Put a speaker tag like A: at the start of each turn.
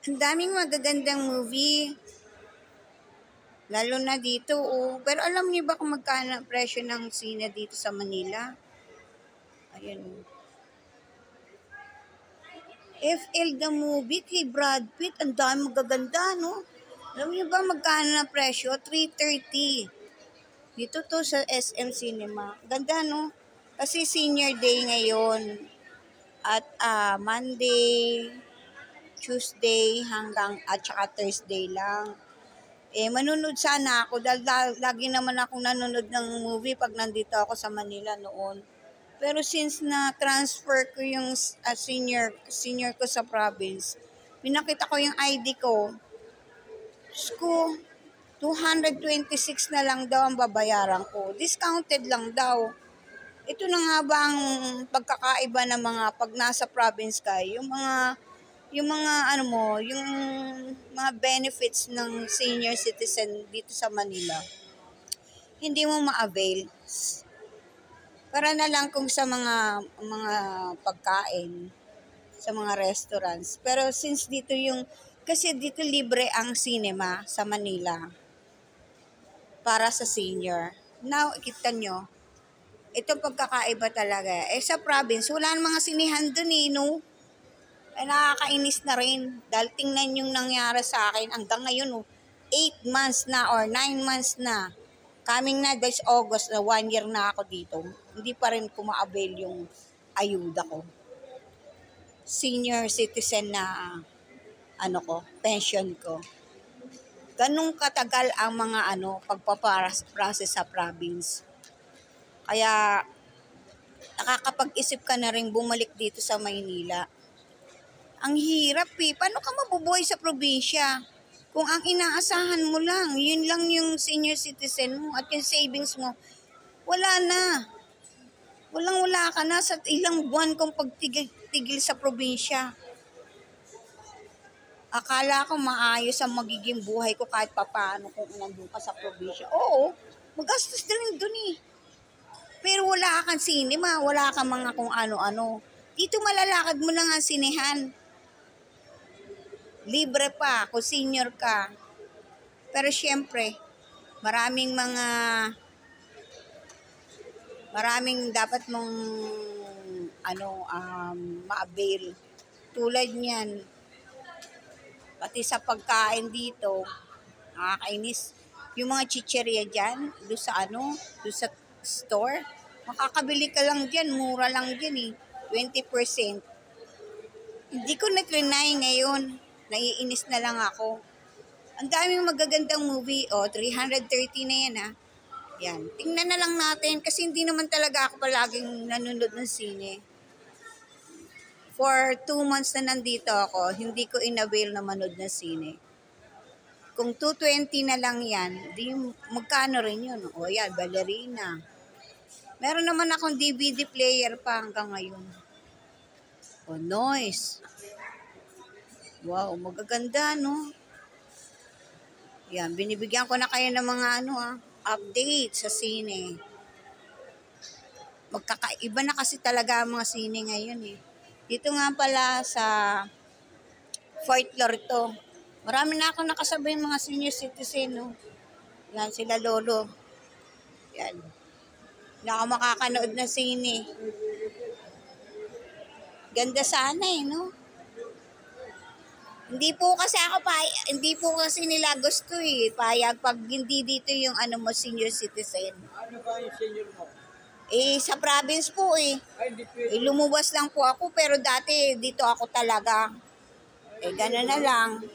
A: Ang daming magagandang movie. Lalo na dito, oh. Pero alam niyo ba kung magkano ang presyo ng sine dito sa Manila? Ayan, oh. FL The Movie kay Brad Pitt. Ang dami magaganda, no? Alam niyo ba magkano na presyo? 330. Dito to sa SM Cinema. Ganda, no? Kasi senior day ngayon. At Monday, Tuesday hanggang at saka Thursday lang. Manunod sana ako dahil lagi naman akong nanonood ng movie pag nandito ako sa Manila noon. Pero since na transfer ko yung senior ko sa province, pinakita ko yung ID ko. Sko, 226 na lang daw ang babayaran ko. Discounted lang daw. Ito na nga ba ang pagkakaiba ng mga pag nasa province ka, yung mga ano mo, yung mga benefits ng senior citizen dito sa Manila, hindi mo ma-avail. Para na lang kung sa mga pagkain, sa mga restaurants. Pero since dito kasi dito libre ang cinema sa Manila para sa senior. Now, kita nyo, itong pagkakaiba talaga. Sa province, wala nang mga sinihan dun no? Nakakainis na rin. Dahil tingnan yung nangyari sa akin hanggang ngayon, 8 months na or 9 months na. Coming na this August, 1 year na ako dito. Hindi pa rin kuma-avail yung ayuda ko. Senior citizen na pension ko. Ganun katagal ang mga pagpaprocess sa province. Kaya nakakapag-isip ka na rin bumalik dito sa Maynila. Ang hirap Paano ka mabubuhay sa probinsya? Kung ang inaasahan mo lang, yun lang yung senior citizen mo at yung savings mo, wala na. Walang-wala ka na sa ilang buwan kong pagtigil sa probinsya. Akala ko maayos ang magiging buhay ko kahit papaano kung nandun ka sa probinsya. Oo, magastos na rin dun Pero wala kang cinema, wala kang mga kung ano-ano. Dito malalakad mo lang ang sinehan. Libre pa kung senior ka. Pero syempre, maraming dapat mong ma-avail. Tulad niyan, pati sa pagkain dito, nakakainis. Yung mga chicheria dyan, doon sa store, makakabili ka lang dyan, mura lang dyan 20%. Hindi ko na-trinay ngayon. Naiinis na lang ako. Ang daming magagandang movie. 330 na yan Yan. Tingnan na lang natin kasi hindi naman talaga ako palaging nanonood ng sine. For 2 months na nandito ako, hindi ko inavail na manood ng sine. Kung 220 na lang yan, di magkano rin yun? Yan, Ballerina. Meron naman akong DVD player pa hanggang ngayon. Noise. Wow, magaganda, no? Yan, binibigyan ko na kayo ng mga update sa sine. Magkakaiba na kasi talaga ang mga sine ngayon Dito nga pala sa 4th floor to. Marami na ako nakasabay mga senior citizen, no? Yan, sila lolo. Yan. Hindi ako makakanood na sine. Ganda sana no? Hindi po kasi nila gusto payag pag hindi dito yung mo senior citizen.
B: Ano ba yung senior mo?
A: Sa province po
B: Ay, hindi pwede.
A: lumuwas lang po ako pero dati dito ako talaga. Gano'n na lang.